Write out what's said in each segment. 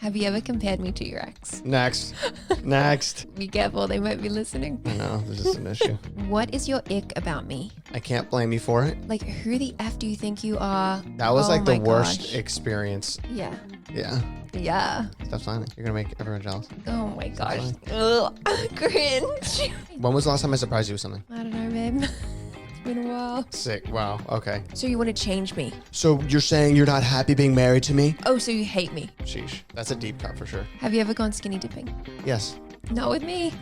Have you ever compared me to your ex? Next. Next. Be careful, they might be listening. I know, this is an issue. What is your ick about me? I can't blame you for it. Like, who the F do you think you are? That was like the worst gosh. experience. Yeah. Yeah. Yeah. Stop signing. You're going to make everyone jealous. Oh my gosh. fine. Ugh. Cringe. When was the last time I surprised you with something? I don't know, babe. It's been a while. Sick. Wow. Okay. So you want to change me? So you're saying you're not happy being married to me? Oh, so you hate me? Sheesh. That's a deep cut for sure. Have you ever gone skinny dipping? Yes. Not with me.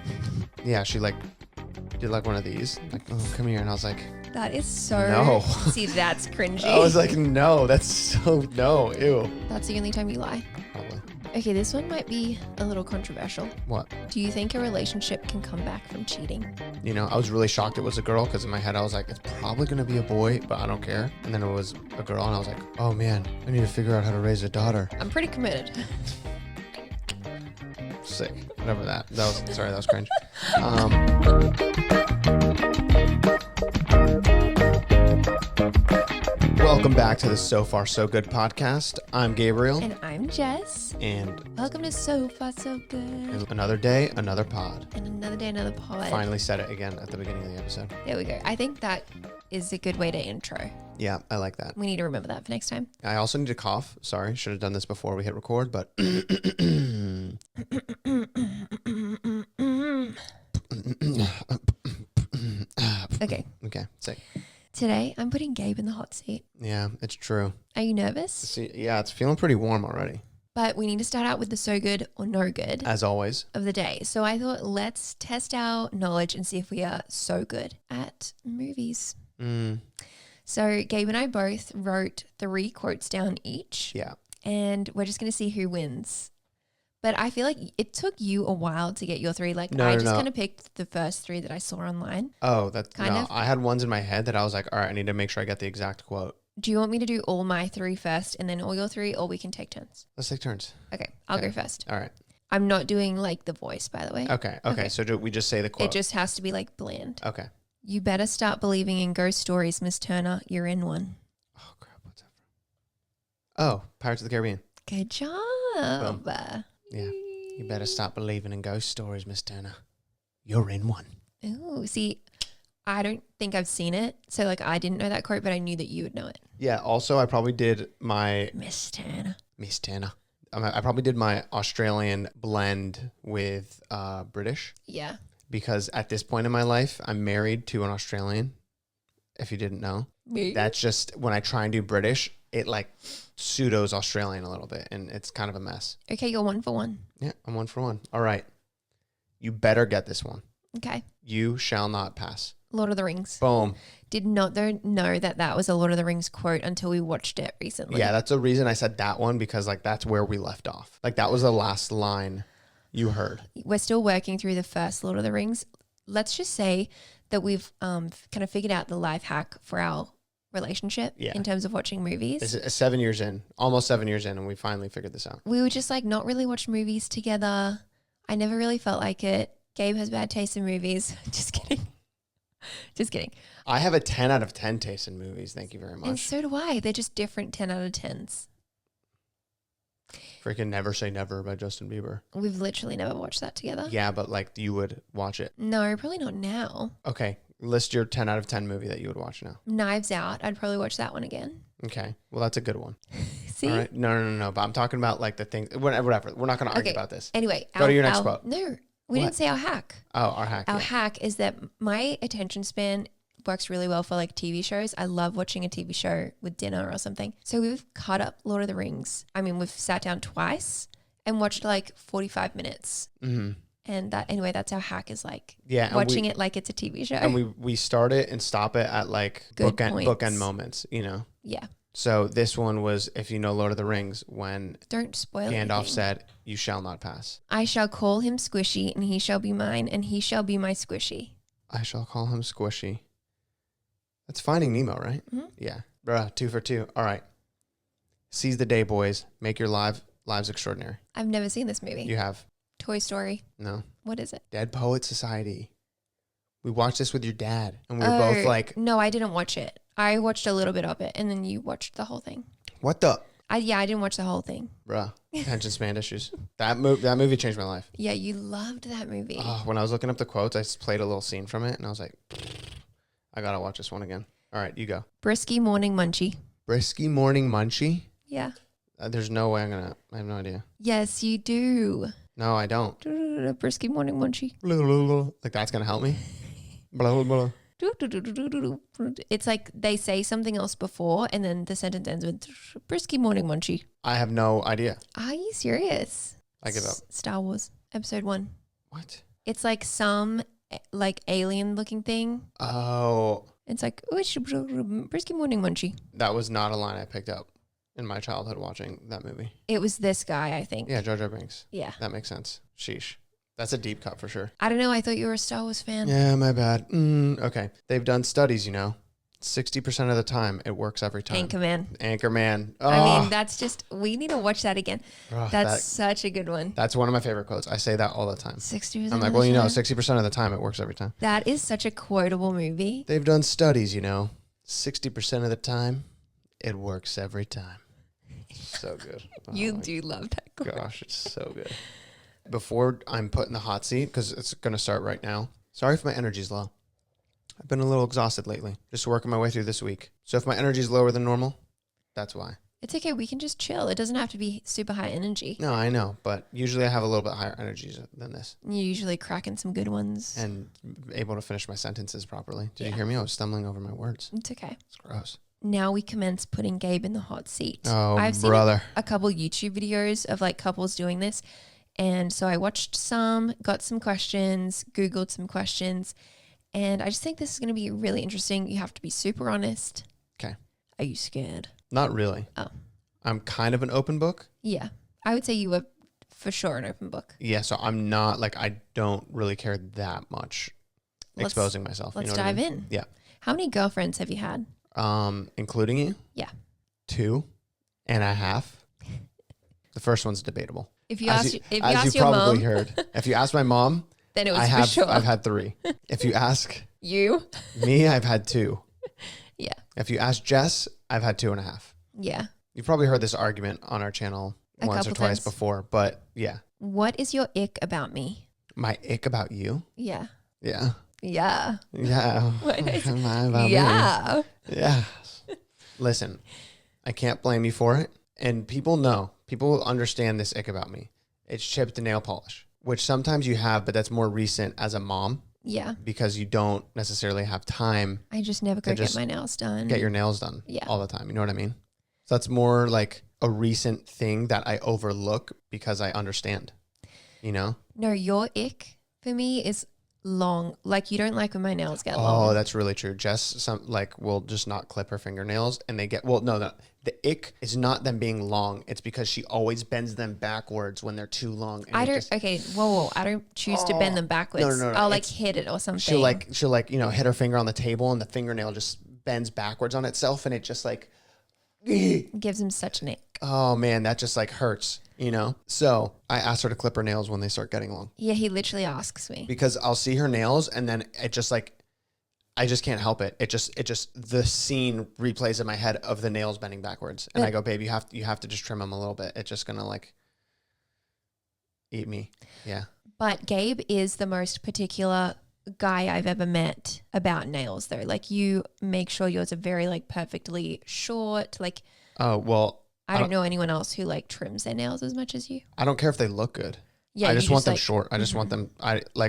Yeah, she did one of these. Like, oh, come here. And I was like, That is so... No. See, that's cringy. I was like, no, that's so, no, ew. That's the only time you lie. Probably. Okay, this one might be a little controversial. What? Do you think a relationship can come back from cheating? You know, I was really shocked it was a girl because in my head I was like, it's probably going to be a boy, but I don't care. And then it was a girl and I was like, oh man, I need to figure out how to raise a daughter. I'm pretty committed. Sick. Whatever that was cringe. Welcome back to the So Far So Good podcast. I'm Gabriel. And I'm Jess. And Welcome to So Far So Good. another day, another pod. And another day, another pod. Finally said it again at the beginning of the episode. There we go. I think that is a good way to intro. Yeah, I like that. We need to remember that for next time. I also need to cough. Sorry, should have done this before we hit record, but Okay. okay, sick. Today, I'm putting Gabe in the hot seat. Yeah, it's true. Are you nervous? See, yeah, it's feeling pretty warm already, But we need to start out with the so good or no good as always. of the day. So I thought, let's test our knowledge and see if we are so good at movies. So Gabe and I both wrote 3 quotes down each. Yeah. And we're just going to see who wins. But I feel like it took you a while to get your 3. Like, No, I no, just no. kind of picked the first 3 that I saw online. Oh, that's Kind no. of. I had ones in my head that I was like, all right, I need to make sure I get the exact quote. Do you want me to do all my 3 first and then all your 3, or we can take turns? Let's take turns. Okay, I'll go first. All right. I'm not doing like the voice, by the way. Okay. So we just say the quote. It just has to be like bland. Okay. You better start believing in ghost stories, Miss Turner. You're in one. Oh crap! What's that from? Oh, Pirates of the Caribbean. Good job. Yeah. You better stop believing in ghost stories, Miss Turner. You're in one. Ooh, see, I don't think I've seen it. So like I didn't know that quote, but I knew that you would know it. Yeah. Also, I probably did my Miss Turner. Miss Turner. I probably did my Australian blend with British Yeah. because at this point in my life, I'm married to an Australian. If you didn't know, Me? that's just when I try and do British, it like pseudos Australian a little bit, and it's kind of a mess. Okay, you're 1 for 1. Yeah, I'm 1 for 1. All right, you better get this one. Okay. You shall not pass. Lord of the Rings. Boom. Did not know that was a Lord of the Rings quote until we watched it recently. Yeah, that's the reason I said that one, because like that's where we left off. Like that was the last line you heard. We're still working through the first Lord of the Rings. Let's just say that we've kind of figured out the life hack for our relationship in terms of watching movies. It's 7 years in, almost 7 years in, and we finally figured this out. We would just like not really watch movies together. I never really felt like it. Gabe has bad taste in movies. Just kidding. Just kidding. I have a 10 out of 10 taste in movies. Thank you very much. And so do I. They're just different 10 out of 10s. Freaking Never Say Never by Justin Bieber. We've literally never watched that together. Yeah, but like you would watch it. No, probably not now. Okay, list your 10 out of 10 movie that you would watch now. Knives Out. I'd probably watch that one again. Okay, well that's a good one. See? All right. No. But I'm talking about like the things. Whatever. We're not going to argue about this. Anyway. Go to your next quote. No, we didn't say our hack. Oh, our hack. Our hack is that my attention span works really well for like TV shows. I love watching a TV show with dinner or something. So we've cut up Lord of the Rings. I mean, we've sat down twice and watched like 45 minutes. Mm-hmm. And that's our hack, is like watching it like it's a TV show. And we start it and stop it at like bookend moments, you know? Yeah. So this one was, if you know Lord of the Rings, when Don't spoil Gandalf anything. said, you shall not pass. I shall call him Squishy and he shall be mine and he shall be my Squishy. I shall call him Squishy. That's Finding Nemo, right? Mm-hmm. Yeah. Bruh, 2 for 2. All right. Seize the day, boys. Make your lives extraordinary. I've never seen this movie. You have. Toy Story. No. What is it? Dead Poet Society. We watched this with your dad, and we were both like... No, I didn't watch it. I watched a little bit of it, and then you watched the whole thing. What the... I didn't watch the whole thing. Bruh, attention span issues. That movie changed my life. Yeah, you loved that movie. Oh, when I was looking up the quotes, I played a little scene from it, and I was like, I gotta watch this one again. All right, you go. Brisky morning munchie. Brisky morning munchie? Yeah. There's no way I have no idea. Yes, you do. No, I don't. Brisky morning munchie. Like that's gonna help me? Blah, blah, blah. It's like they say something else before and then the sentence ends with brisky morning munchie. I have no idea. Are you serious? I give up. Star Wars episode 1. What? It's like some like alien looking thing. Oh. It's like brisky morning munchie. That was not a line I picked up in my childhood watching that movie. It was this guy, I think. Yeah, Jar Jar Binks. Yeah. That makes sense. Sheesh. That's a deep cut for sure. I don't know. I thought you were a Star Wars fan. Yeah, my bad. Okay. They've done studies, 60% of the time, it works every time. Anchorman. Oh. I mean, that's just, we need to watch that again. Oh, that's such a good one. That's one of my favorite quotes. I say that all the time. 60%. I'm like, well, 60% of the time, it works every time. That is such a quotable movie. They've done studies, 60% of the time, it works every time. So good. You do love that quote. Gosh, it's so good. Before I'm put in the hot seat, because it's going to start right now. Sorry if my energy's low. I've been a little exhausted lately, just working my way through this week. So if my energy's lower than normal, that's why. It's okay. We can just chill. It doesn't have to be super high energy. No, I know. But usually I have a little bit higher energy than this. You're usually cracking some good ones. And able to finish my sentences properly. Did you hear me? I was stumbling over my words. It's okay. It's gross. Now we commence putting Gabe in the hot seat. Oh, I've brother. seen a couple YouTube videos of like couples doing this. And so I watched some, got some questions, Googled some questions. And I just think this is going to be really interesting. You have to be super honest. Okay. Are you scared? Not really. Oh. I'm kind of an open book. Yeah. I would say you were for sure an open book. Yeah, so I'm not I don't really care that much exposing myself. Let's dive in. Yeah. How many girlfriends have you had? Including you? Yeah. 2.5. The first one's debatable. If you ask your probably mom, heard. If you ask my mom, then it was for sure. I've had 3. If you ask you, me, I've had 2. Yeah. If you ask Jess, I've had 2.5. Yeah. You've probably heard this argument on our channel once or twice before, but yeah. What is your ick about me? My ick about you? Yeah. Yeah. Yeah. Yeah. Yeah. Yeah. Listen, I can't blame you for it. And people know, people understand this ick about me. It's chipped nail polish, which sometimes you have, but that's more recent as a mom. Yeah. Because you don't necessarily have time. I just never go get my nails done. Get your nails done yeah. all the time. You know what I mean? So that's more like a recent thing that I overlook because I understand, No, your ick for me is long. Like you don't like when my nails get long. Oh, that's really true. Jess, will just not clip her fingernails and they get, no. The ick is not them being long. It's because she always bends them backwards when they're too long. And whoa. I don't choose to bend them backwards. No. I'll hit it or something. She'll hit her finger on the table and the fingernail just bends backwards on itself and it just gives him such an ick. Oh man, that just hurts, So I asked her to clip her nails when they start getting long. Yeah, he literally asks me. Because I'll see her nails and then it just I just can't help it. It just the scene replays in my head of the nails bending backwards. And I go, babe, you have to just trim them a little bit. It's just gonna eat me. Yeah. But Gabe is the most particular guy I've ever met about nails though. You make sure yours are very perfectly short. Oh well. I don't know anyone else who trims their nails as much as you. I don't care if they look good. Yeah. I just want them short. I just want them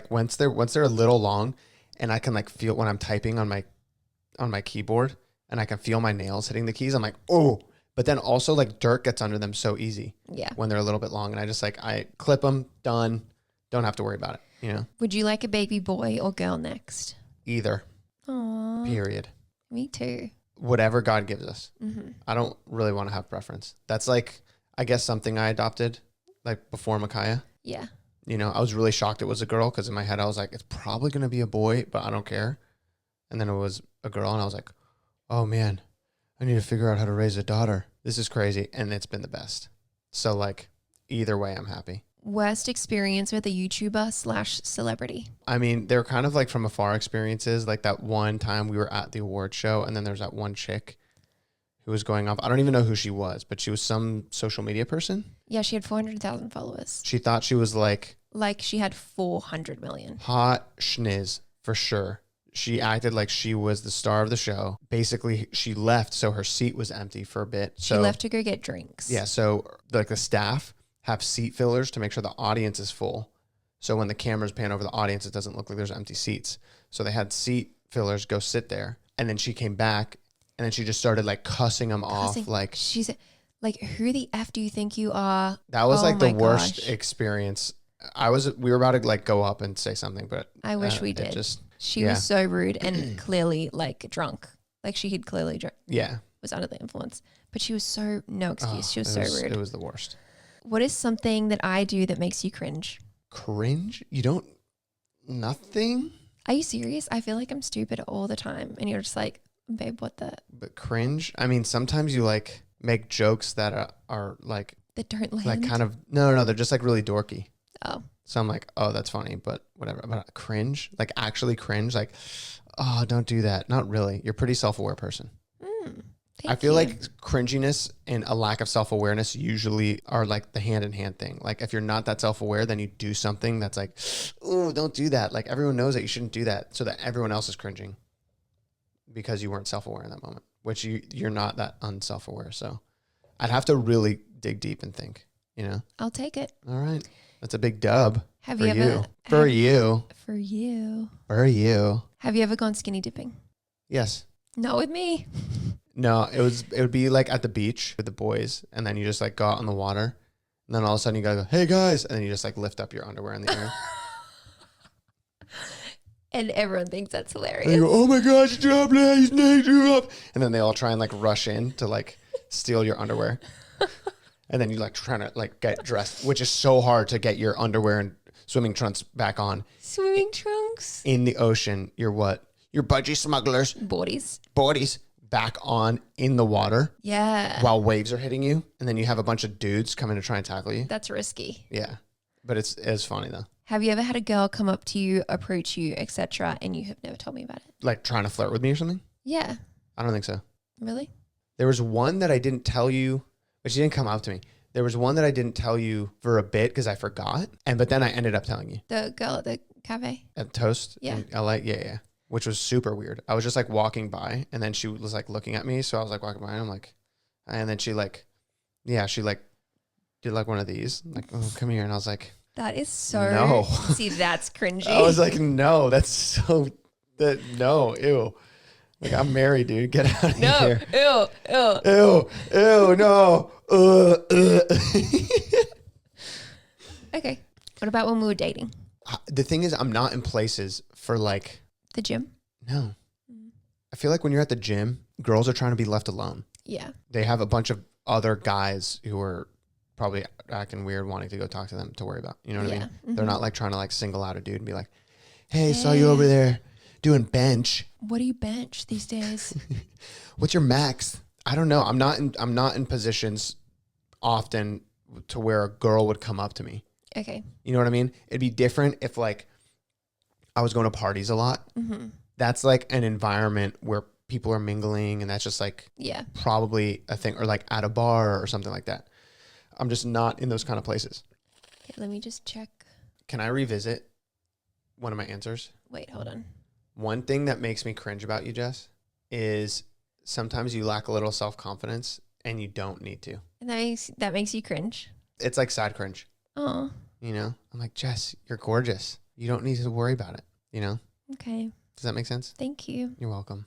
once they're a little long. And I can feel when I'm typing on my keyboard and I can feel my nails hitting the keys. I'm like, oh, but then also dirt gets under them so easy. Yeah. When they're a little bit long and I just I clip them, done. Don't have to worry about it. Would you like a baby boy or girl next? Either. Aww. Period. Me too. Whatever God gives us. Mm-hmm. I don't really want to have preference. That's I guess something I adopted before Micaiah. Yeah. I was really shocked it was a girl because in my head I was like, it's probably going to be a boy, but I don't care. And then it was a girl and I was like, oh man, I need to figure out how to raise a daughter. This is crazy. And it's been the best. So either way, I'm happy. Worst experience with a YouTuber / celebrity? I mean, they're kind of from afar experiences. That one time we were at the award show and then there's that one chick who was going off. I don't even know who she was, but she was some social media person. Yeah, she had 400,000 followers. She thought she was like she had 400 million. hot schniz for sure. She acted like she was the star of the show. Basically, she left so her seat was empty for a bit. She left to go get drinks. Yeah, so like the staff have seat fillers to make sure the audience is full. So when the cameras pan over the audience, it doesn't look like there's empty seats. So they had seat fillers go sit there. And then she came back and then she just started like cussing them off. Like she said, like, who the F do you think you are? That was like the worst experience. We were about to like go up and say something, but I wish we did. She was so rude and clearly like drunk. Like she had clearly drunk. Yeah. Was under the influence. But she was so, no excuse. She was so rude. It was the worst. What is something that I do that makes you cringe? Cringe? You don't, nothing? Are you serious? I feel like I'm stupid all the time. And you're just like, babe, what the? But cringe? I mean, sometimes you like make jokes that are like. That don't land? Like kind of, no, they're just like really dorky. Oh. So I'm like, oh, that's funny, but whatever. But cringe? Like actually cringe? Like, oh, don't do that. Not really. You're a pretty self-aware person. I feel like cringiness and a lack of self-awareness usually are like the hand-in-hand thing. Like if you're not that self-aware, then you do something that's like, oh, don't do that. Like everyone knows that you shouldn't do that so that everyone else is cringing because you weren't self-aware in that moment, which you're not that unself-aware. So I'd have to really dig deep and think, you know? I'll take it. All right. That's a big dub. Have you ever? For you. Have you ever gone skinny dipping? Yes. Not with me. No, it would be like at the beach with the boys, and then you just like go out in the water, and then all of a sudden you gotta go, hey guys, and then you just like lift up your underwear in the air. And everyone thinks that's hilarious. And you go, oh my gosh, drop he's naked, you up. And then they all try and like rush in to like steal your underwear. And then you like trying to like get dressed, which is so hard to get your underwear and swimming trunks back on. Swimming trunks? In the ocean, you're what? You're budgie smugglers. Bodies back on in the water. Yeah. While waves are hitting you. And then you have a bunch of dudes coming to try and tackle you. That's risky. Yeah. But it's funny though. Have you ever had a girl come up to you, approach you, etc., and you have never told me about it? Like trying to flirt with me or something? Yeah. I don't think so. Really? There was one that I didn't tell you, but she didn't come up to me. There was one that I didn't tell you for a bit because I forgot. But then I ended up telling you. The girl at the cafe? At Toast? Yeah. In LA? Yeah. Which was super weird. I was just like walking by and then she was like looking at me. So I was like walking by and I'm like, and then she like did like one of these, like, oh, come here. And I was like, that is so, no. See, that's cringy. I was like, no, that's so, no, ew. Like, I'm married, dude. Get out of here. Ew, no. Okay. What about when we were dating? The thing is, I'm not in places for like. The gym? No. I feel like when you're at the gym, girls are trying to be left alone. Yeah. They have a bunch of other guys who are probably acting weird, wanting to go talk to them to worry about. You know what I mean? Mm-hmm. They're not like trying to like single out a dude and be like, hey, saw you over there doing bench. What do you bench these days? What's your max? I don't know. I'm not in positions often to where a girl would come up to me. Okay. You know what I mean? It'd be different if like I was going to parties a lot. Mm-hmm. That's like an environment where people are mingling and that's just like probably a thing, or like at a bar or something like that. I'm just not in those kind of places. Okay, let me just check. Can I revisit one of my answers? Wait, hold on. One thing that makes me cringe about you, Jess, is sometimes you lack a little self-confidence and you don't need to. And that makes you cringe? It's like sad cringe. Oh. You know? I'm like, Jess, you're gorgeous. You don't need to worry about it, you know? Okay. Does that make sense? Thank you. You're welcome.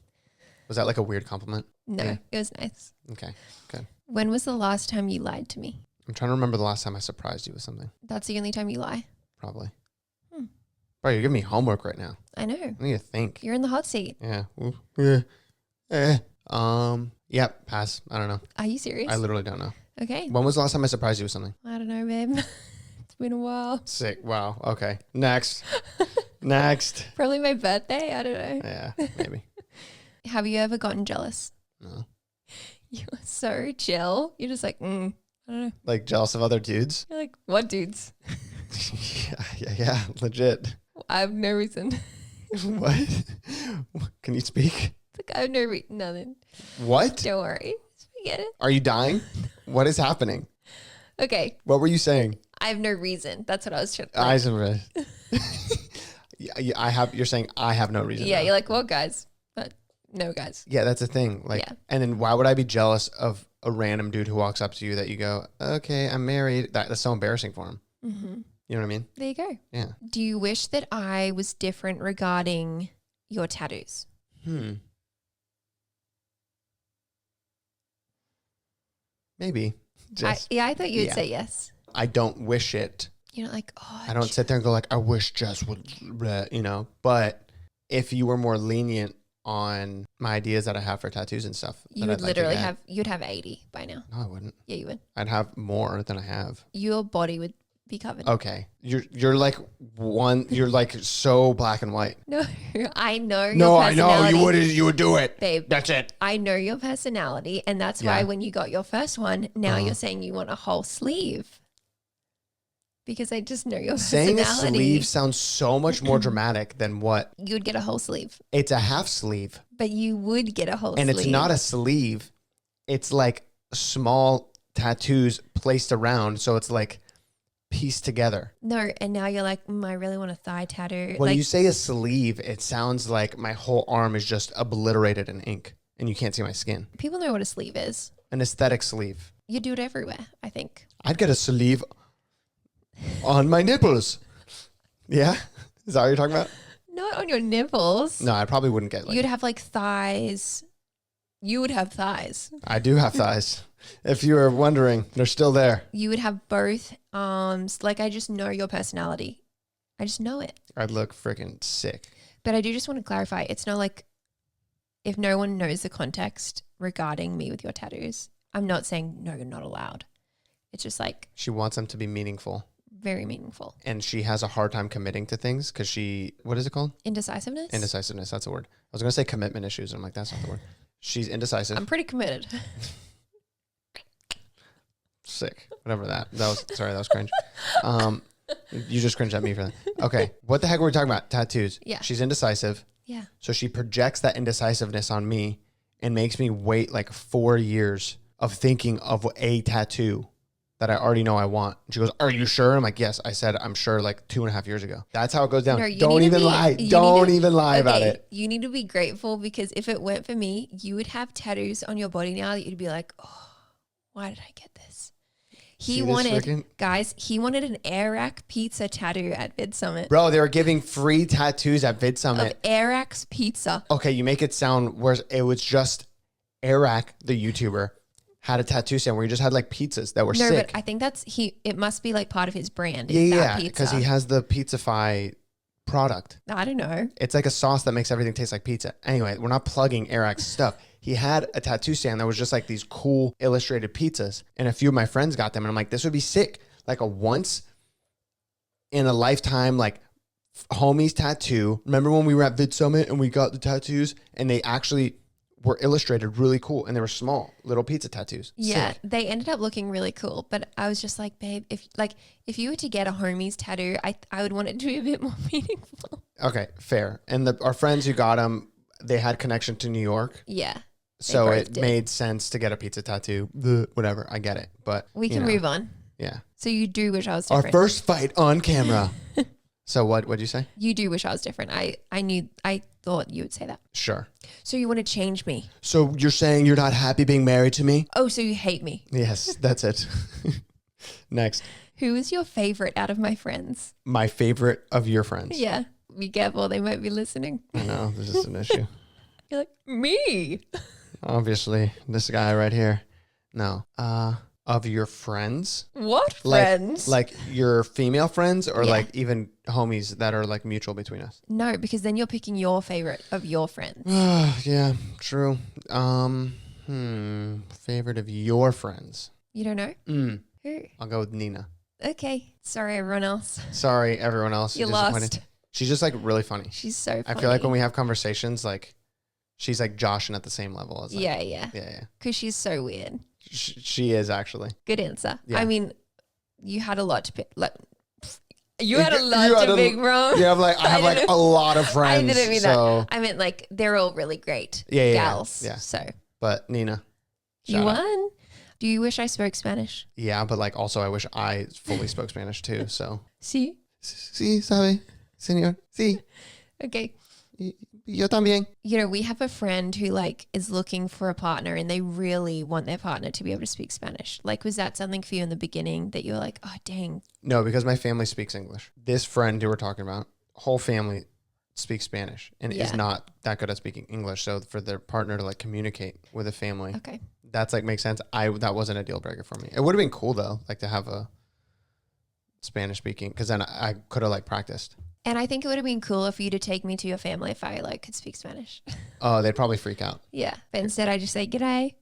Was that like a weird compliment? No, It was nice. Okay, good. When was the last time you lied to me? I'm trying to remember the last time I surprised you with something. That's the only time you lie? Probably. Bro, you're giving me homework right now. I know. I need to think. You're in the hot seat. Yeah. Yep, pass. I don't know. Are you serious? I literally don't know. Okay. When was the last time I surprised you with something? I don't know, babe. It's been a while. Sick. Wow. Okay. Next. Next. Probably my birthday. I don't know. Yeah, maybe. Have you ever gotten jealous? No. You're so chill. You're just like, I don't know. Like jealous of other dudes? You're like, what dudes? Yeah, legit. I have no reason. What? Can you speak? It's like, I have no reason. Nothing. What? Don't worry. get it? Are you dying? What is happening? Okay. What were you saying? I have no reason. That's what I was trying to I have. You're saying I have no reason. Yeah, now. you're like, well, guys, but no, guys. Yeah, that's the thing. Like, Yeah. and then why would I be jealous of a random dude who walks up to you that you go, okay, I'm married. That's so embarrassing for him. Mm-hmm. You know what I mean? There you go. Yeah. Do you wish that I was different regarding your tattoos? Maybe. I thought you would say yes. I don't wish it. You're not like, oh. I don't sit there and go like, I wish Jess would, but if you were more lenient on my ideas that I have for tattoos and stuff. You would literally you'd have 80 by now. No, I wouldn't. Yeah, you would. I'd have more than I have. Your body would be covered. Okay. You're like so black and white. No, I know your No, personality. I know. You would do it. Babe. That's it. I know your personality, and that's why when you got your first one, now you're saying you want a whole sleeve. Because I just know your Saying personality. a sleeve sounds so much more dramatic than what. You would get a whole sleeve. It's a half sleeve. But you would get a whole and sleeve. it's not a sleeve. It's like small tattoos placed around. So it's like pieced together. No, and now you're like, I really want a thigh tattoo. When you say a sleeve, it sounds like my whole arm is just obliterated in ink and you can't see my skin. People know what a sleeve is. An aesthetic sleeve. You do it everywhere, I think. I'd get a sleeve on my nipples. Yeah? Is that what you're talking about? Not on your nipples. No, I probably wouldn't get You'd have like thighs. You would have thighs. I do have thighs. If you were wondering, they're still there. You would have both arms. Like, I just know your personality. I just know it. I'd look freaking sick. But I do just want to clarify. It's not like if no one knows the context regarding me with your tattoos, I'm not saying, no, you're not allowed. It's just like. She wants them to be meaningful. Very meaningful. And she has a hard time committing to things because what is it called? Indecisiveness? Indecisiveness, that's the word. I was going to say commitment issues, and I'm like, that's not the word. She's indecisive. I'm pretty committed. Sick. Whatever that was cringe. You just cringed at me for that. Okay. What the heck were we talking about? Tattoos. Yeah. She's indecisive. Yeah. So she projects that indecisiveness on me and makes me wait like 4 years of thinking of a tattoo that I already know I want. She goes, are you sure? I'm like, yes. I said, I'm sure like 2.5 years ago. That's how it goes down. No, Don't even lie. Don't even lie about it. You need to be grateful because if it weren't for me, you would have tattoos on your body now that you'd be like, oh, why did I get this? He wanted an Airac pizza tattoo at Vid Summit. Bro, they were giving free tattoos at Vid Summit. Of Airac's pizza. Okay, you make it sound worse. It was just Airac, the YouTuber, had a tattoo stand where he just had like pizzas that were sick. No, but I think it must be like part of his brand. Yeah, because he has the Pizzafy product. I don't know. It's like a sauce that makes everything taste like pizza. Anyway, we're not plugging Airac's stuff. He had a tattoo stand that was just like these cool illustrated pizzas. And a few of my friends got them. And I'm like, this would be sick. Like a once in a lifetime, like homies tattoo. Remember when we were at Vid Summit and we got the tattoos and they actually were illustrated really cool and they were small little pizza tattoos. Yeah, Sick. they ended up looking really cool. But I was just like, babe, if you were to get a homies tattoo, I would want it to be a bit more meaningful. Okay, fair. And our friends who got them, they had connection to New York. Yeah. So it made sense to get a pizza tattoo. Whatever, I get it. But we can move on. Yeah. So you do wish I was different. Our first fight on camera. So what'd you say? You do wish I was different. I thought you would say that. Sure. So you want to change me? So you're saying you're not happy being married to me? Oh, so you hate me? Yes, that's it. Next. Who is your favorite out of my friends? My favorite of your friends. Yeah. Be careful. They might be listening. I know. This is an issue. You're like, me? Obviously, this guy right here. No. Of your friends? What friends? Like your female friends or like even homies that are like mutual between us? No, because then you're picking your favorite of your friends. Yeah, true. Favorite of your friends? You don't know? Who? I'll go with Nina. Okay. Sorry, everyone else. Sorry, everyone else. You lost. She's just like really funny. She's so funny. I feel like when we have conversations, like she's like joshing at the same level as like, yeah. Because she's so weird. She is actually. Good answer. Yeah. I mean, you had a lot to pick. Like, you had a lot to pick from. Yeah, I have like a lot of friends. I didn't mean that. I meant like they're all really great gals. Yeah. So. But Nina. You Shout out. won. Do you wish I spoke Spanish? Yeah, but like also I wish I fully spoke Spanish too. So. Sí. Sí, sabe, señor. Sí. Okay. Yo también. You know, we have a friend who like is looking for a partner and they really want their partner to be able to speak Spanish. Like, was that something for you in the beginning that you were like, oh, dang? No, because my family speaks English. This friend who we're talking about, whole family speaks Spanish and is not that good at speaking English. So for their partner to like communicate with a family, Okay. that's like makes sense. That wasn't a deal breaker for me. It would have been cool though, like to have a Spanish speaking, because then I could have like practiced. And I think it would have been cooler for you to take me to your family if I like could speak Spanish. Oh, they'd probably freak out. Yeah. But instead I just say, g'day.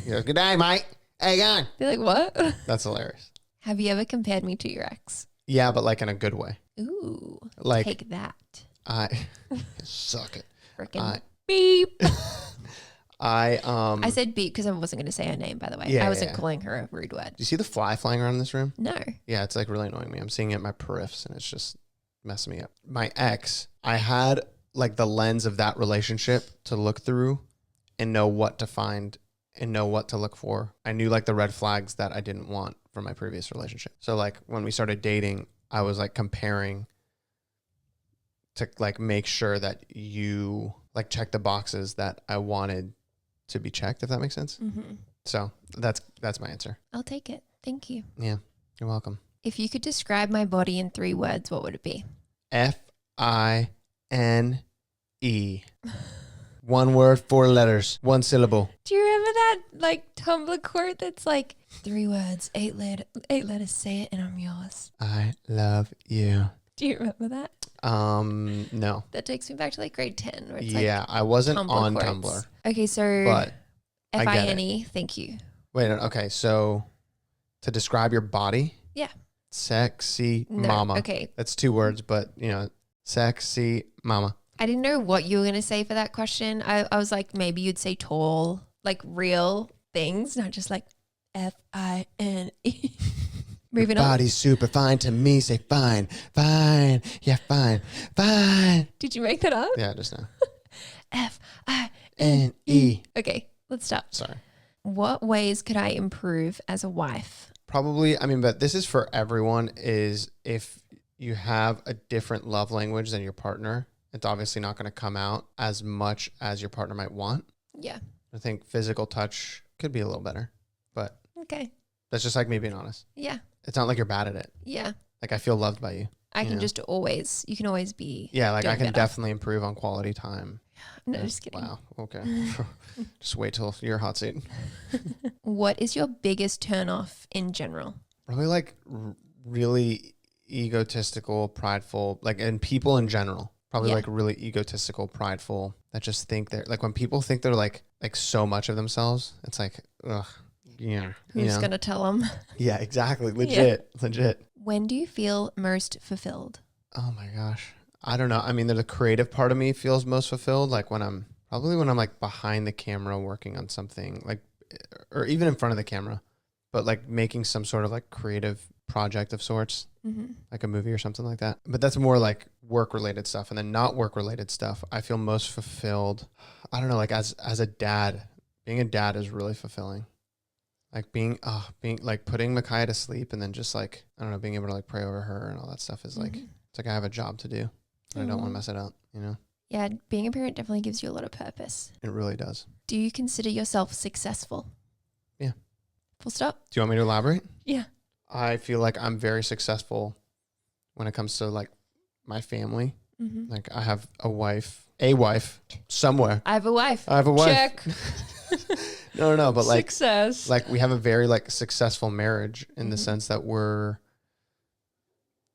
You go, good day, mate. Hey, on. They're like, what? That's hilarious. Have you ever compared me to your ex? Yeah, but like in a good way. Ooh. Like take that. I suck it. Freaking beep. I said beep because I wasn't going to say her name, by the way. Yeah, I wasn't yeah. calling her a rude word. Do you see the fly flying around in this room? No. Yeah, it's like really annoying me. I'm seeing it in my periffs and it's just messing me up. My ex, I had like the lens of that relationship to look through and know what to find and know what to look for. I knew like the red flags that I didn't want from my previous relationship. So like when we started dating, I was like comparing to like make sure that you like check the boxes that I wanted to be checked, if that makes sense. Mm-hmm. So that's my answer. I'll take it. Thank you. Yeah, you're welcome. If you could describe my body in 3 words, what would it be? Fine. 1 word, 4 letters, 1 syllable. Do you remember that like Tumblr quote that's like 3 words, 8 letters, say it and I'm yours? I love you. Do you remember that? No. That takes me back to like grade 10 where it's Yeah, I wasn't Tumblr on quotes. Tumblr. Okay, so But I get it. Fine, thank you. Wait, okay, so to describe your body? Yeah. Sexy No, mama. okay. That's 2 words, but you know, sexy mama. I didn't know what you were going to say for that question. I was like, maybe you'd say tall, like real things, not just like Fine. Moving on. Body's super fine to me. Say fine, fine, yeah, fine, fine. Did you make that up? Yeah, just now. Fine. Okay, let's stop. Sorry. What ways could I improve as a wife? Probably, I mean, but this is for everyone, is if you have a different love language than your partner, it's obviously not going to come out as much as your partner might want. Yeah. I think physical touch could be a little better, but Okay. that's just like me being honest. Yeah. It's not like you're bad at it. Yeah. Like I feel loved by you. I can know? just always, you can always be. Yeah, like I doing can better. definitely improve on quality time. No, Yeah. just kidding. Wow. Okay. Just wait till you're hot seat. What is your biggest turn off in general? Probably like really egotistical, prideful, like, and people in general. Probably Yeah. like really egotistical, prideful, that just think they're like, when people think they're like so much of themselves, it's like, ugh, yeah. Who's going to tell them? Yeah, exactly. Legit. When do you feel most fulfilled? Oh my gosh. I don't know. I mean, the creative part of me feels most fulfilled. Like when I'm like behind the camera working on something, like, or even in front of the camera, but like making some sort of like creative project of sorts, like a movie or something like that. But that's more like work related stuff. And then not work related stuff, I feel most fulfilled. I don't know, like as a dad, being a dad is really fulfilling. Like being like putting Micaiah to sleep and then just like, I don't know, being able to like pray over her and all that stuff is like, it's like I have a job to do and I don't want to mess it up, you know? Yeah, being a parent definitely gives you a lot of purpose. It really does. Do you consider yourself successful? Yeah. Full stop? Do you want me to elaborate? Yeah. I feel like I'm very successful when it comes to like my family. Like I have a wife somewhere. I have a wife. Check. No, but like Success. like we have a very like successful marriage in the sense that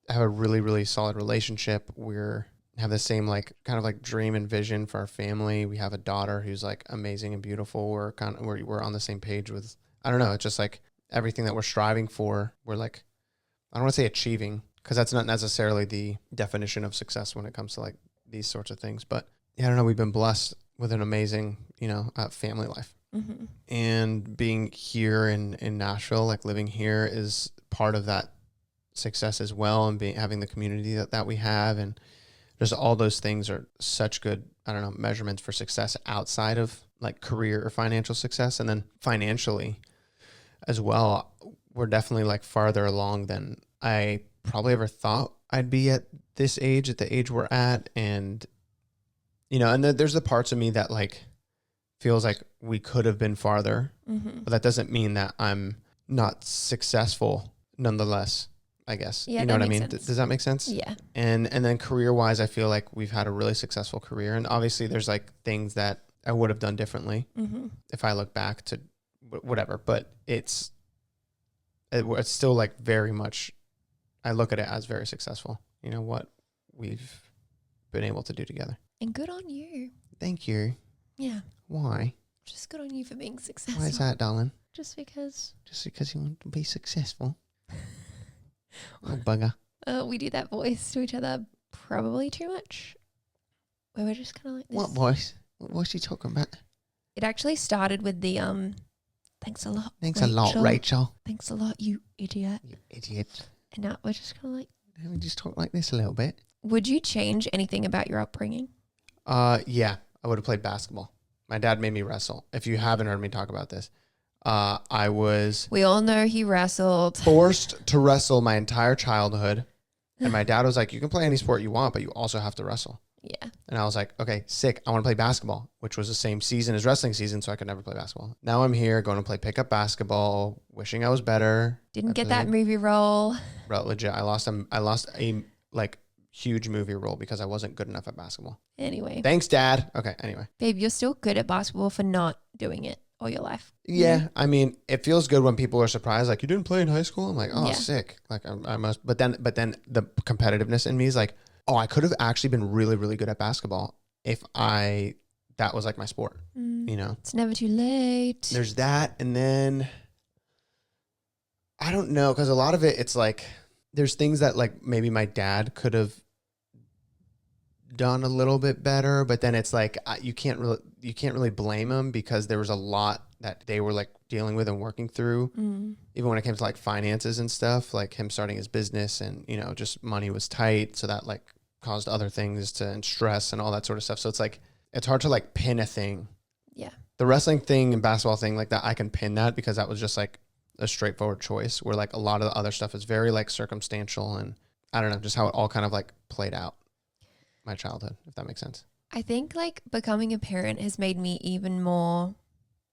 have a really, really solid relationship. Have the same like kind of like dream and vision for our family. We have a daughter who's like amazing and beautiful. We're on the same page with, I don't know, it's just like everything that we're striving for, we're like, I don't want to say achieving, because that's not necessarily the definition of success when it comes to like these sorts of things. But yeah, I don't know, we've been blessed with an amazing, family life. And being here in Nashville, like living here is part of that success as well. And having the community that we have and Just all those things are such good, I don't know, measurements for success outside of like career or financial success. And then financially as well, we're definitely like farther along than I probably ever thought I'd be at this age, at the age we're at. And, you know, and there's the parts of me that like feels like we could have been farther, but that doesn't mean that I'm not successful nonetheless, I guess. Yeah, you know that what I makes mean? sense. Does that make sense? Yeah. And then career wise, I feel like we've had a really successful career. And obviously there's like things that I would have done differently if I look back to whatever, but it's still like very much, I look at it as very successful, you know, what we've been able to do together. And good on you. Thank you. Yeah. Why? Just good on you for being successful. Why is that, darling? Just because. Just because you want to be successful. Oh, bugger. We do that voice to each other probably too much. Where we're just kind of like this. What voice? What voice are you talking about? It actually started with the thanks a lot. Thanks a lot, Rachel. Thanks a lot, you idiot. You idiot. And now we're just kind of like. Let me just talk like this a little bit. Would you change anything about your upbringing? Yeah, I would have played basketball. My dad made me wrestle. If you haven't heard me talk about this, I was We all know he wrestled. forced to wrestle my entire childhood. And my dad was like, you can play any sport you want, but you also have to wrestle. Yeah. And I was like, okay, sick. I want to play basketball, which was the same season as wrestling season, so I could never play basketball. Now I'm here going to play pickup basketball, wishing I was better. Didn't get that movie role. Bro, legit, I lost a like huge movie role because I wasn't good enough at basketball. Anyway. Thanks, Dad. Okay, anyway. Babe, you're still good at basketball for not doing it all your life. Yeah, I mean, it feels good when people are surprised, like, you didn't play in high school? I'm like, oh, Yeah. sick. Like, I must. But then the competitiveness in me is like, oh, I could have actually been really, really good at basketball if that was like my sport, you know? It's never too late. There's that. And then, I don't know, because a lot of it, it's like, there's things that like maybe my dad could have done a little bit better, but then it's like, you can't really blame him because there was a lot that they were like dealing with and working through, even when it came to like finances and stuff, like him starting his business and, you know, just money was tight. So that like caused other things and stress and all that sort of stuff. So it's like, it's hard to like pin a thing. Yeah. The wrestling thing and basketball thing like that, I can pin that because that was just like a straightforward choice, where like a lot of the other stuff is very like circumstantial and I don't know, just how it all kind of like played out my childhood, if that makes sense. I think like becoming a parent has made me even more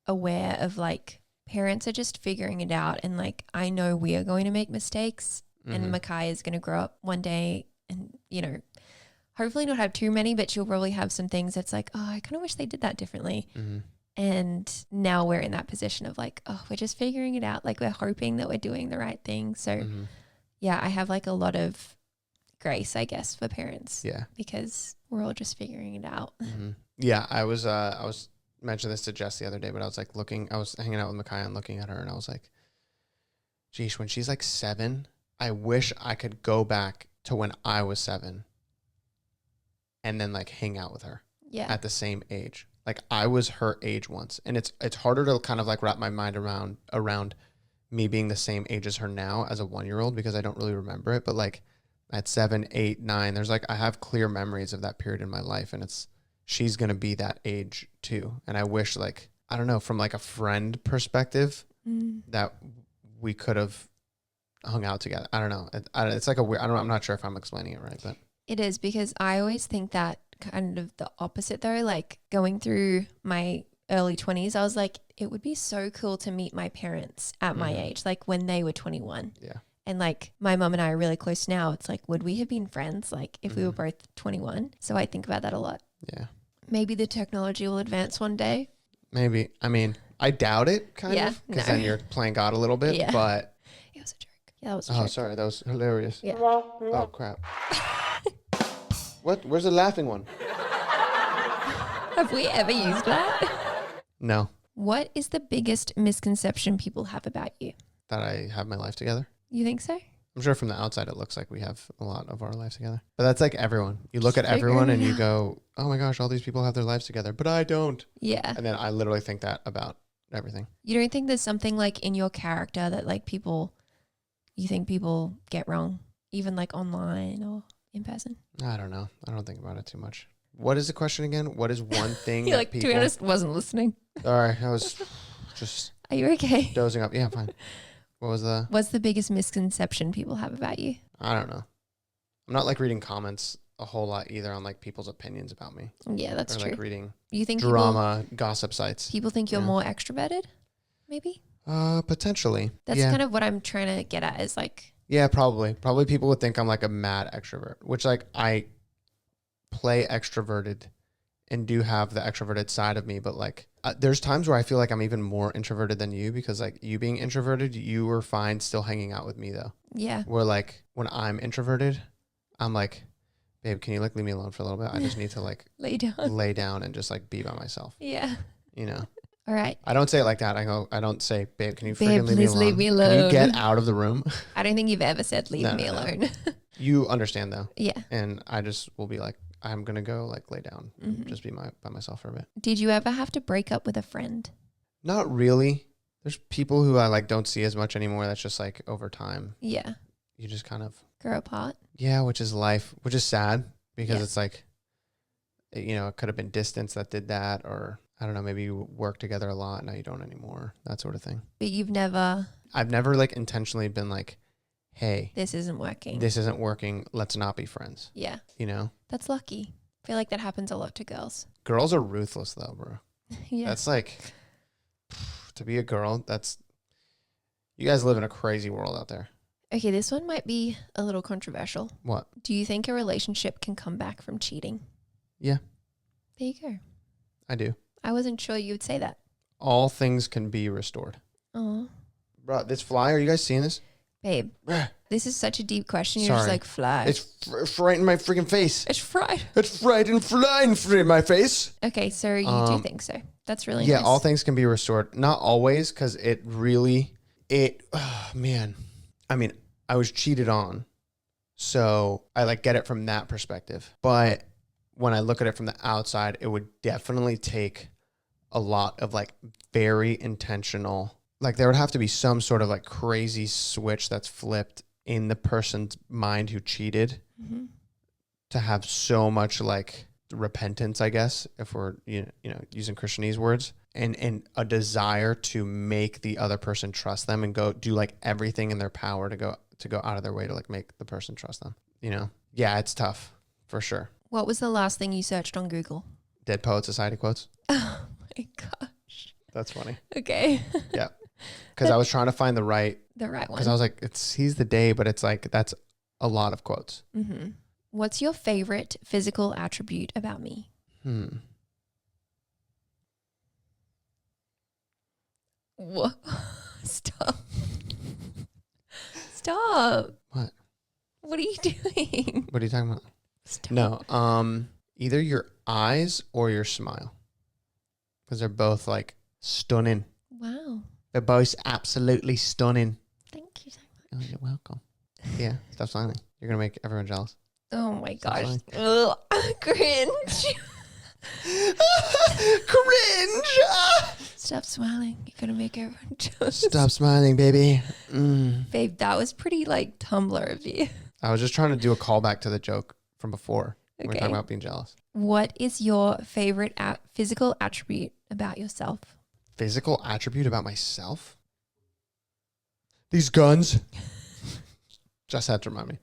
aware of like parents are just figuring it out, and like I know we are going to make mistakes, and Makai is going to grow up one day and, you know, hopefully not have too many, but she'll probably have some things that's like, oh, I kind of wish they did that differently. And now we're in that position of like, oh, we're just figuring it out. Like we're hoping that we're doing the right thing. So yeah, I have like a lot of grace, I guess, for parents. Yeah. Because we're all just figuring it out. Yeah. I was mentioning this to Jess the other day, but I was like I was hanging out with Makai and looking at her and I was like, geez, when she's like 7, I wish I could go back to when I was 7 and then like hang out with her at the same age. Like I was her age once, and it's harder to kind of like wrap my mind around me being the same age as her now as a 1-year-old because I don't really remember it. But like at 7, 8, 9, there's like, I have clear memories of that period in my life, and she's going to be that age too. And I wish like, I don't know, from like a friend perspective that we could have hung out together. I don't know. It's like I'm not sure if I'm explaining it right, but it is, because I always think that kind of the opposite though, like going through my early 20s, I was like, it would be so cool to meet my parents at my age, like when they were 21. Yeah. And like my mom and I are really close now. It's like, would we have been friends like if we were both 21? So I think about that a lot. Yeah. Maybe the technology will advance one day. Maybe. I mean, I doubt it kind of, because then you're playing God a little bit, but it was a joke. Yeah, that was a joke. Oh, sorry. That was hilarious. Yeah. Oh, crap. What? Where's the laughing one? Have we ever used that? No. What is the biggest misconception people have about you? That I have my life together. You think so? I'm sure from the outside it looks like we have a lot of our lives together. But that's like everyone. You look at everyone and you go, oh my gosh, all these people have their lives together, but I don't. Yeah. And then I literally think that about everything. You don't think there's something like in your character that like you think people get wrong, even like online or in person? I don't know. I don't think about it too much. What is the question again? What is one thing You're that like, people... to be honest, wasn't listening. Sorry, I was just Are you okay? dozing up. Yeah, I'm fine. What was the... What's the biggest misconception people have about you? I don't know. I'm not like reading comments a whole lot either on like people's opinions about me. Yeah, that's or true. Like reading You think drama, gossip sites. people think you're Yeah. more extroverted? Maybe? Potentially. That's kind of what I'm trying to get at is like... Yeah, probably. Probably people would think I'm like a mad extrovert, which like I play extroverted and do have the extroverted side of me, but like there's times where I feel like I'm even more introverted than you because like you being introverted, you were fine still hanging out with me though. Yeah. Where like when I'm introverted, I'm like, babe, can you like leave me alone for a little bit? I just need to like lay down and just like be by myself. Yeah. You know? All right. I don't say it like that. I don't say, babe, can you Babe, freaking leave me please alone? leave me Can alone. you get out of the room? I don't think you've ever said leave me alone. You understand though. Yeah. And I just will be like, I'm going to go like lay down, just be by myself for a bit. Did you ever have to break up with a friend? Not really. There's people who I like don't see as much anymore. That's just like over time. Yeah. You just kind of grow apart. Yeah, which is life, which is sad because Yeah. it's like, you know, it could have been distance that did that, or I don't know, maybe you work together a lot. Now you don't anymore. That sort of thing. But I've never like intentionally been like, hey, this isn't working. Let's not be friends. Yeah. You know? That's lucky. I feel like that happens a lot to girls. Girls are ruthless though, bro. Yeah. That's like, to be a girl, you guys live in a crazy world out there. Okay, this one might be a little controversial. What? Do you think a relationship can come back from cheating? Yeah. There you go. I do. I wasn't sure you would say that. All things can be restored. Oh. Bro, this fly, are you guys seeing this? Babe, this is such a deep question. You're Sorry. just like, fly. It's right in my freaking face. It's fried. It's right and flying in my face. Okay, so you do think so. That's really Yeah, nice. all things can be restored. Not always, because man. I mean, I was cheated on. So I like get it from that perspective. But when I look at it from the outside, it would definitely take a lot of like very intentional, like there would have to be some sort of like crazy switch that's flipped in the person's mind who cheated to have so much like repentance, I guess, if we're you know using Christianese words, and a desire to make the other person trust them and go do like everything in their power to go out of their way to like make the person trust them. You know? Yeah, it's tough for sure. What was the last thing you searched on Google? Dead Poet Society quotes. Oh my gosh. That's funny. Okay. Yeah. Because I was trying to find the right one. Because I was like, it's seize the day, but it's like that's a lot of quotes. Mm-hmm. What's your favorite physical attribute about me? What? Stop. Stop. What? What are you doing? What are you talking about? Stop. No. Either your eyes or your smile. Because they're both like stunning. Wow. They're both absolutely stunning. Thank you so much. Oh, you're welcome. Yeah, stop smiling. You're going to make everyone jealous. Oh my Stop gosh. Ugh. Cringe. Cringe! Stop smiling. You're going to make everyone jealous. Stop smiling, baby. Babe, that was pretty like Tumblr of you. I was just trying to do a callback to the joke from before. We were talking about being jealous. What is your favorite physical attribute about yourself? Physical attribute about myself? These guns. Just had to remind me.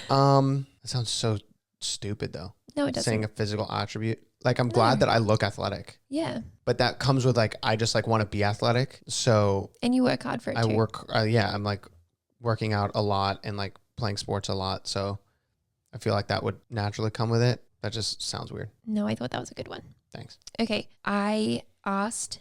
That sounds so stupid though. No, it doesn't. Saying a physical attribute. Like I'm glad that I look athletic. Yeah. But that comes with like, I just like want to be athletic. So. And you work hard for it too. I work, I'm like working out a lot and like playing sports a lot. So I feel like that would naturally come with it. That just sounds weird. No, I thought that was a good one. Thanks. Okay. I asked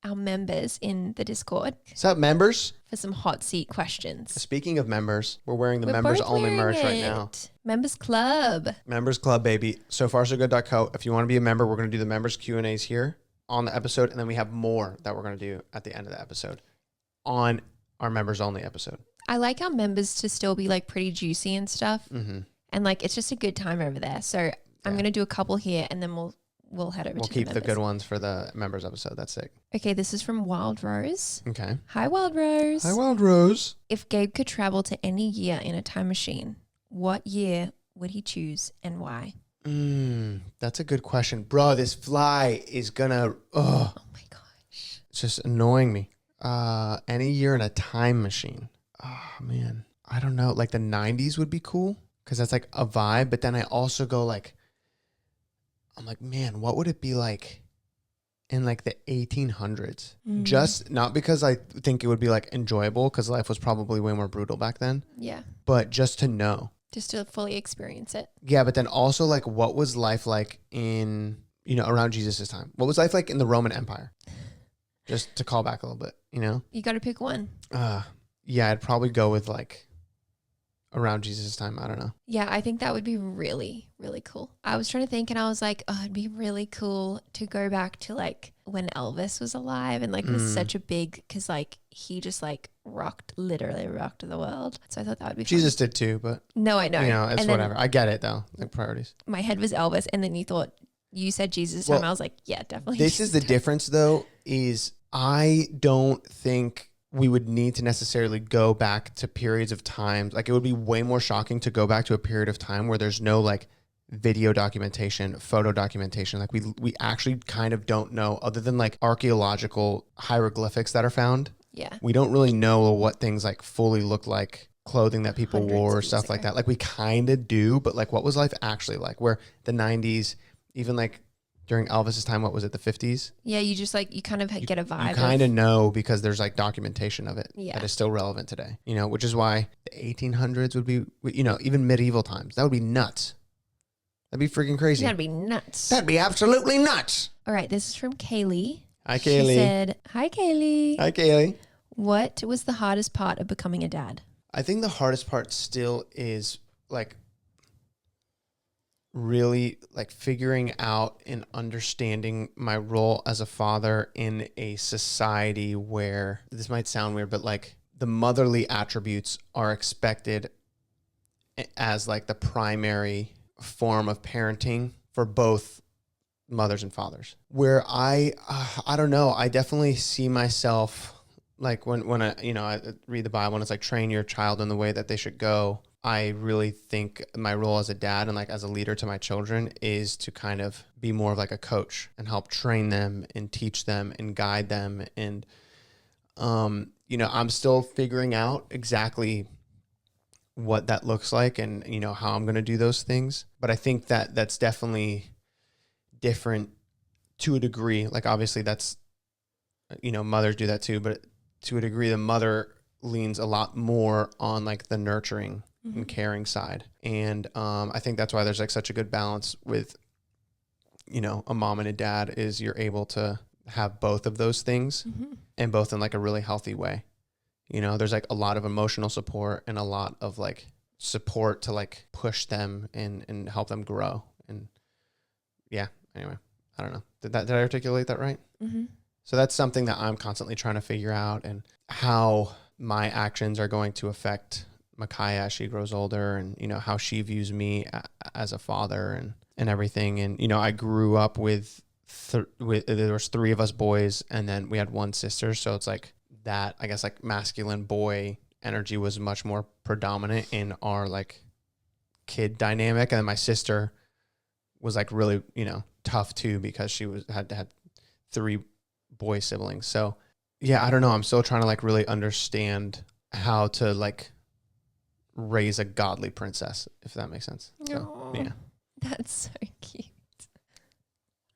our members in the Discord. What's up, members? For some hot seat questions. Speaking of members, we're wearing the members only merch right now. Members Club. Members Club, baby. SoFarSoGood.co. If you want to be a member, we're going to do the members Q&As here on the episode. And then we have more that we're going to do at the end of the episode on our members only episode. I like our members to still be like pretty juicy and stuff. Mm-hmm. And like, it's just a good time over there. So I'm going to do a couple here and then we'll head over to the keep members. the good ones for the members episode. That's sick. Okay, this is from Wild Rose. Okay. Hi, Wild Rose. Hi, Wild Rose. If Gabe could travel to any year in a time machine, what year would he choose and why? That's a good question. Bro, this fly is gonna, Oh my gosh. it's just annoying me. Any year in a time machine. Oh, man. I don't know. Like the 90s would be cool because that's like a vibe. But then I also go like, I'm like, man, what would it be like in like the 1800s? Just not because I think it would be like enjoyable because life was probably way more brutal back then. Yeah. But just to know. Just to fully experience it. Yeah, but then also like what was life like in, around Jesus' time? What was life like in the Roman Empire? Just to call back a little bit, You got to pick one. Yeah, I'd probably go with like around Jesus' time. I don't know. Yeah, I think that would be really, really cool. I was trying to think and I was like, oh, it'd be really cool to go back to like when Elvis was alive and like was such a big, because like he just like literally rocked the world. So I thought that would be fun. Jesus did too, but no, I know. It's and whatever. I get it though, like priorities. My head was Elvis and then you said Jesus time. I was like, yeah, definitely. This is the difference though, is I don't think we would need to necessarily go back to periods of times. Like it would be way more shocking to go back to a period of time where there's no like video documentation, photo documentation. Like we actually kind of don't know, other than like archaeological hieroglyphics that are found. Yeah. We don't really know what things like fully look like, clothing that people wore or stuff like that. Like we kind of do, but like what was life actually like? Where the 90s, even like during Elvis's time, what was it, the 50s? Yeah, you just like, you kind of get a vibe. You kind of know because there's like documentation of it that is still relevant today, which is why the 1800s would be, even medieval times. That would be nuts. That'd be freaking crazy. That'd be nuts. That'd be absolutely nuts. All right, this is from Kaylee. Hi, Kaylee. She said, hi, Kaylee. Hi, Kaylee. What was the hardest part of becoming a dad? I think the hardest part still is like really like figuring out and understanding my role as a father in a society where, this might sound weird, but like the motherly attributes are expected as like the primary form of parenting for both mothers and fathers. Where I don't know, I definitely see myself like when I read the Bible and it's like train your child in the way that they should go. I really think my role as a dad and like as a leader to my children is to kind of be more of like a coach and help train them and teach them and guide them. And, I'm still figuring out exactly what that looks like and, how I'm going to do those things. But I think that that's definitely different to a degree. Like obviously that's, mothers do that too, but to a degree, the mother leans a lot more on like the nurturing and caring side. And I think that's why there's like such a good balance with, a mom and a dad, is you're able to have both of those things and both in like a really healthy way. There's like a lot of emotional support and a lot of like support to like push them and help them grow. And yeah, anyway, I don't know. Did I articulate that right? Mm-hmm. So that's something that I'm constantly trying to figure out, and how my actions are going to affect Micaiah as she grows older, and, how she views me as a father and everything. And, I grew up with there was 3 of us boys, and then we had 1 sister. So it's like that, I guess, like masculine boy energy was much more predominant in our like kid dynamic. And then my sister was like really, tough too, because she had 3 boy siblings. So yeah, I don't know. I'm still trying to like really understand how to like raise a godly princess, if that makes sense. So, yeah. That's so cute.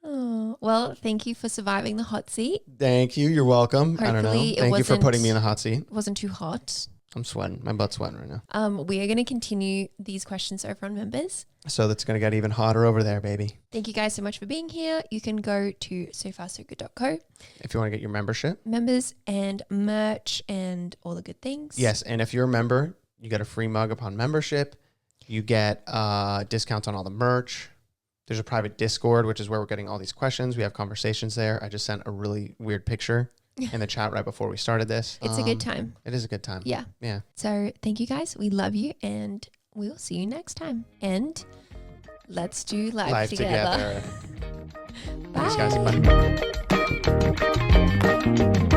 Oh, well, thank you for surviving the hot seat. Thank you. You're welcome. Hopefully I don't know. Thank you for putting me in the hot seat. It wasn't too hot. I'm sweating. My butt's sweating right now. We are going to continue these questions over on members. So that's going to get even hotter over there, baby. Thank you guys so much for being here. You can go to sofarsogood.co if you want to get your membership. Members and merch and all the good things. Yes. And if you're a member, you get a free mug upon membership. You get discounts on all the merch. There's a private Discord, which is where we're getting all these questions. We have conversations there. I just sent a really weird picture in the chat right before we started this. It's a good time. It is a good time. Yeah. Yeah. So thank you guys. We love you, and we'll see you next time. And let's do life together. Bye. Thanks, guys. Bye.